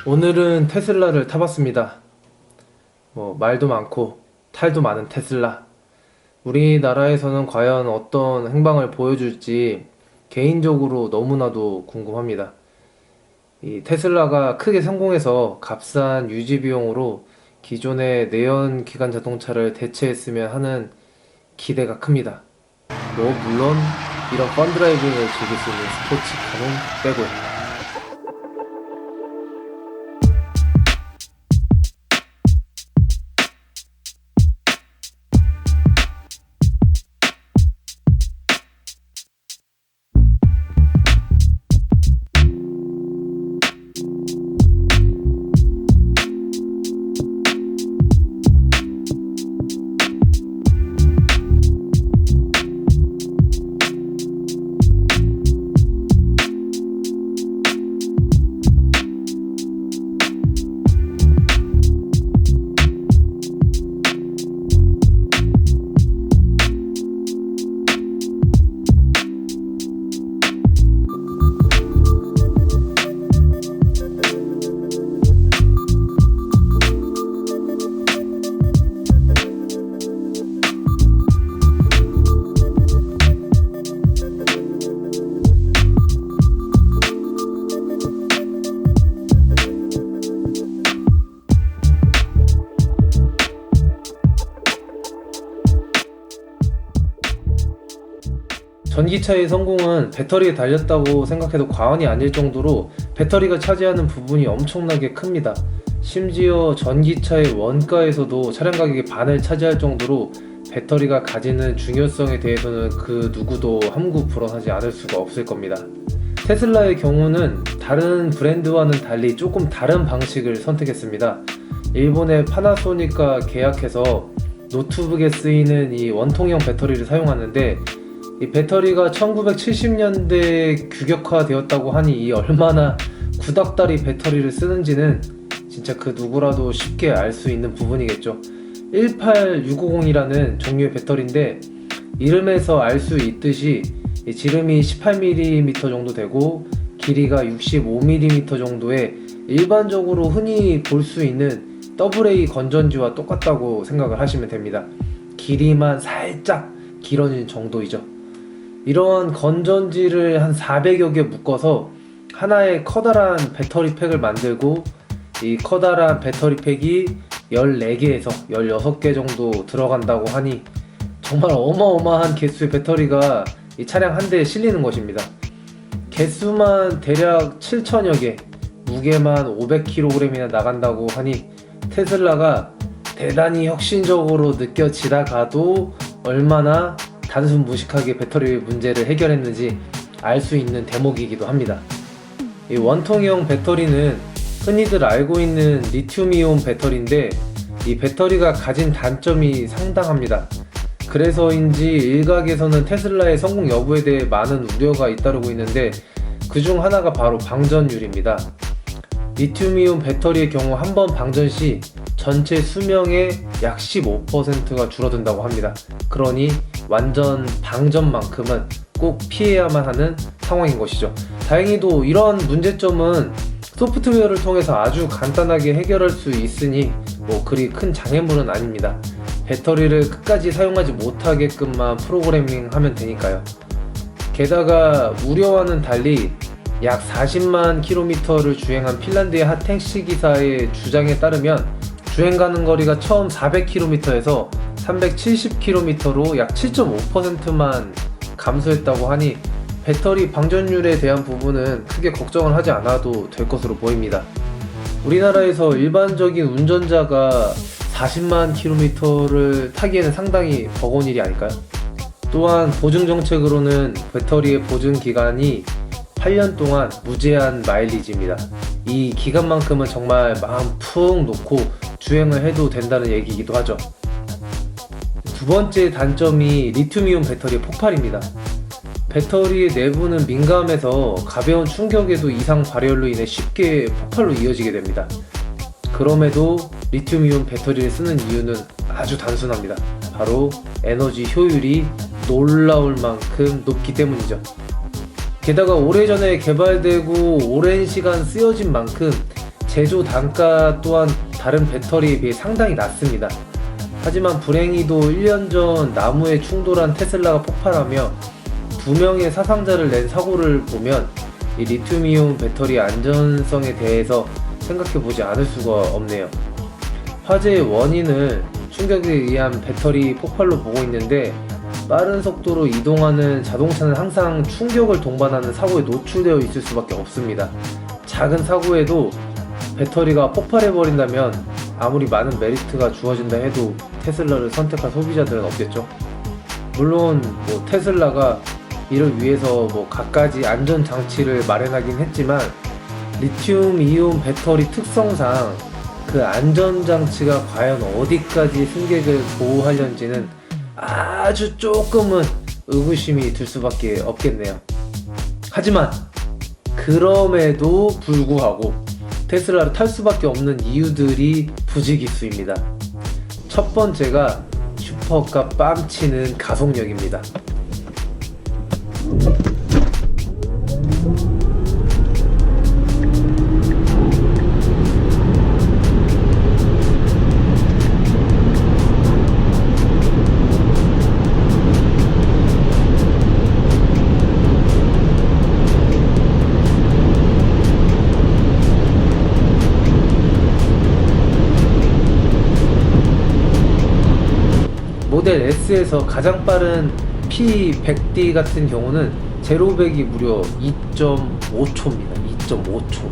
오늘은 테슬라를 타봤습니다. 말도 많고 탈도 많은 테슬라. 우리나라에서는 과연 어떤 행방을 보여줄지 개인적으로 너무나도 궁금합니다. 이 테슬라가 크게 성공해서 값싼 유지 비용으로 기존의 내연기관 자동차를 대체했으면 하는 기대가 큽니다. 물론 이런 펀드라이빙을 즐길 수 있는 스포츠카는 빼고요. 전기차의 성공은 배터리에 달렸다고 생각해도 과언이 아닐 정도로 배터리가 차지하는 부분이 엄청나게 큽니다. 심지어 전기차의 원가에서도 차량 가격의 반을 차지할 정도로 배터리가 가지는 중요성에 대해서는 그 누구도 함구 불언하지 않을 수가 없을 겁니다. 테슬라의 경우는 다른 브랜드와는 달리 조금 다른 방식을 선택했습니다. 일본의 파나소닉과 계약해서 노트북에 쓰이는 이 원통형 배터리를 사용하는데, 이 배터리가 1970년대에 규격화되었다고 하니 이 얼마나 구닥다리 배터리를 쓰는지는 진짜 그 누구라도 쉽게 알 수 있는 부분이겠죠. 18650이라는 종류의 배터리인데, 이름에서 알 수 있듯이 지름이 18mm 정도 되고 길이가 65mm 정도의 일반적으로 흔히 볼 수 있는 AA 건전지와 똑같다고 생각을 하시면 됩니다. 길이만 살짝 길어진 정도이죠. 이러한 건전지를 한 400여 개 묶어서 하나의 커다란 배터리 팩을 만들고, 이 커다란 배터리 팩이 14개에서 16개 정도 들어간다고 하니 정말 어마어마한 개수의 배터리가 이 차량 한 대에 실리는 것입니다. 개수만 대략 7천여 개, 무게만 500kg이나 나간다고 하니 테슬라가 대단히 혁신적으로 느껴지다가도 얼마나 단순 무식하게 배터리 문제를 해결했는지 알 수 있는 대목이기도 합니다. 이 원통형 배터리는 흔히들 알고 있는 리튬이온 배터리인데, 이 배터리가 가진 단점이 상당합니다. 그래서인지 일각에서는 테슬라의 성공 여부에 대해 많은 우려가 잇따르고 있는데, 그중 하나가 바로 방전율입니다. 리튬이온 배터리의 경우 한 번 방전 시 전체 수명의 약 15%가 줄어든다고 합니다. 그러니 완전 방전만큼은 꼭 피해야만 하는 상황인 것이죠. 다행히도 이런 문제점은 소프트웨어를 통해서 아주 간단하게 해결할 수 있으니 그리 큰 장애물은 아닙니다. 배터리를 끝까지 사용하지 못하게끔만 프로그래밍하면 되니까요. 게다가 우려와는 달리 약 40만 킬로미터를 주행한 핀란드의 한 택시기사의 주장에 따르면 주행 가는 거리가 처음 400km에서 370km로 약 7.5%만 감소했다고 하니 배터리 방전율에 대한 부분은 크게 걱정을 하지 않아도 될 것으로 보입니다. 우리나라에서 일반적인 운전자가 40만 km를 타기에는 상당히 버거운 일이 아닐까요? 또한 보증 정책으로는 배터리의 보증 기간이 8년 동안 무제한 마일리지입니다. 이 기간만큼은 정말 마음 푹 놓고 주행을 해도 된다는 얘기이기도 하죠. 두 번째 단점이 리튬이온 배터리의 폭발입니다. 배터리의 내부는 민감해서 가벼운 충격에도 이상 발열로 인해 쉽게 폭발로 이어지게 됩니다. 그럼에도 리튬이온 배터리를 쓰는 이유는 아주 단순합니다. 바로 에너지 효율이 놀라울 만큼 높기 때문이죠. 게다가 오래전에 개발되고 오랜 시간 쓰여진 만큼 제조 단가 또한 다른 배터리에 비해 상당히 낮습니다. 하지만 불행히도 1년 전 나무에 충돌한 테슬라가 폭발하며 2명의 사상자를 낸 사고를 보면 이 리튬이온 배터리 안전성에 대해서 생각해보지 않을 수가 없네요. 화재의 원인을 충격에 의한 배터리 폭발로 보고 있는데, 빠른 속도로 이동하는 자동차는 항상 충격을 동반하는 사고에 노출되어 있을 수밖에 없습니다. 작은 사고에도 배터리가 폭발해버린다면 아무리 많은 메리트가 주어진다 해도 테슬라를 선택할 소비자들은 없겠죠. 물론 테슬라가 이를 위해서 갖가지 안전장치를 마련하긴 했지만, 리튬 이온 배터리 특성상 그 안전장치가 과연 어디까지 승객을 보호하려는지는 아주 조금은 의구심이 들 수밖에 없겠네요. 하지만 그럼에도 불구하고 테슬라를 탈 수밖에 없는 이유들이 부지기수입니다. 첫 번째가 슈퍼카 뺨치는 가속력입니다. 모델 S에서 가장 빠른 P100D 같은 경우는 제로백이 무려 2.5초입니다. 2.5초.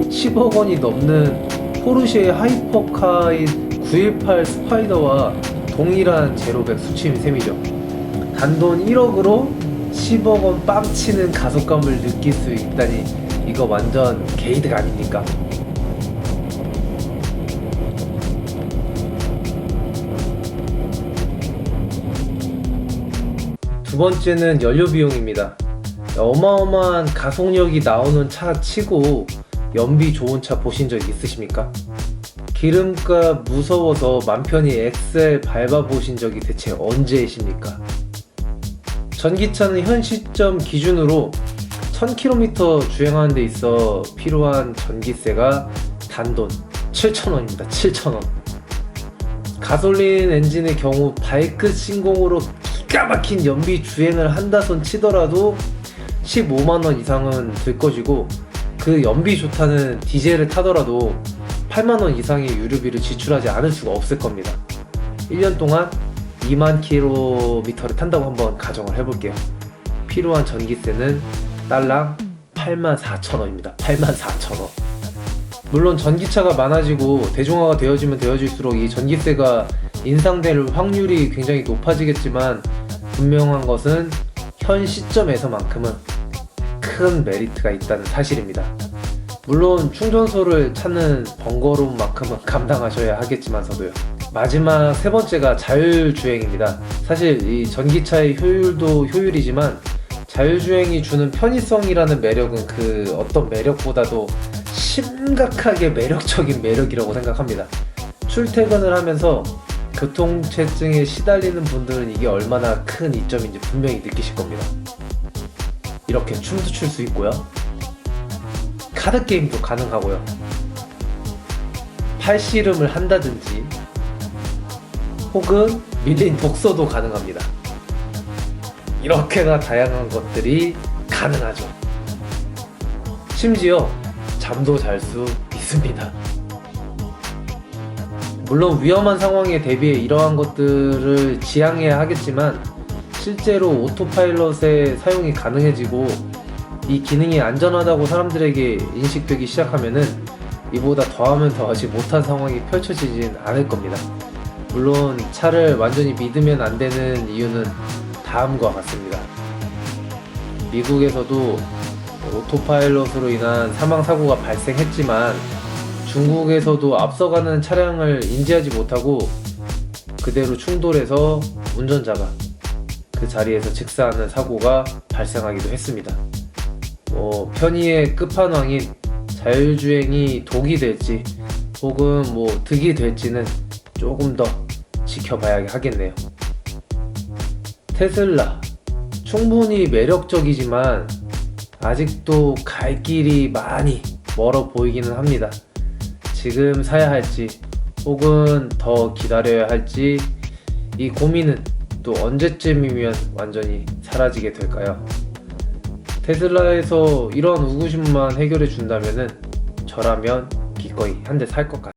10억 원이 넘는 포르쉐의 하이퍼카인 918 스파이더와 동일한 제로백 수치인 셈이죠. 단돈 1억으로 10억 원 뺨치는 가속감을 느낄 수 있다니, 이거 완전 게이득 아닙니까? 두 번째는 연료 비용입니다. 어마어마한 가속력이 나오는 차 치고 연비 좋은 차 보신 적 있으십니까? 기름값 무서워서 맘 편히 엑셀 밟아보신 적이 대체 언제이십니까? 전기차는 현 시점 기준으로 1000km 주행하는 데 있어 필요한 전기세가 단돈 7,000원입니다. 7,000원. 가솔린 엔진의 경우 발끝 신공으로 기가 막힌 연비 주행을 한다손 치더라도 15만원 이상은 들 것이고, 그 연비 좋다는 디젤을 타더라도 8만원 이상의 유류비를 지출하지 않을 수가 없을 겁니다. 1년 동안 2만 km를 탄다고 한번 가정을 해볼게요. 필요한 전기세는 딸랑 84,000원입니다. 84,000원. 물론 전기차가 많아지고 대중화가 되어지면 되어질수록 이 전기세가 인상될 확률이 굉장히 높아지겠지만, 분명한 것은 현 시점에서만큼은 큰 메리트가 있다는 사실입니다. 물론 충전소를 찾는 번거로운 만큼은 감당하셔야 하겠지만서도요. 마지막 세 번째가 자율주행입니다. 사실 이 전기차의 효율도 효율이지만 자율주행이 주는 편의성이라는 매력은 그 어떤 매력보다도 심각하게 매력적인 매력이라고 생각합니다. 출퇴근을 하면서 교통체증에 시달리는 분들은 이게 얼마나 큰 이점인지 분명히 느끼실 겁니다. 이렇게 춤도 출 수 있고요, 카드게임도 가능하고요, 팔씨름을 한다든지 혹은 밀린 독서도 가능합니다. 이렇게나 다양한 것들이 가능하죠. 심지어 잠도 잘 수 있습니다. 물론 위험한 상황에 대비해 이러한 것들을 지양해야 하겠지만, 실제로 오토파일럿의 사용이 가능해지고 이 기능이 안전하다고 사람들에게 인식되기 시작하면은 이보다 더하면 더하지 못한 상황이 펼쳐지진 않을 겁니다. 물론 차를 완전히 믿으면 안 되는 이유는 다음과 같습니다. 미국에서도 오토파일럿으로 인한 사망사고가 발생했지만, 중국에서도 앞서가는 차량을 인지하지 못하고 그대로 충돌해서 운전자가 그 자리에서 직사하는 사고가 발생하기도 했습니다. 편의의 끝판왕인 자율주행이 독이 될지 혹은 뭐 득이 될지는 조금 더 지켜봐야 하겠네요. 테슬라 충분히 매력적이지만 아직도 갈 길이 많이 멀어 보이기는 합니다. 지금 사야 할지 혹은 더 기다려야 할지 이 고민은 또 언제쯤이면 완전히 사라지게 될까요? 테슬라에서 이런 의구심만 해결해 준다면은 저라면 기꺼이 한 대 살 것 같아요.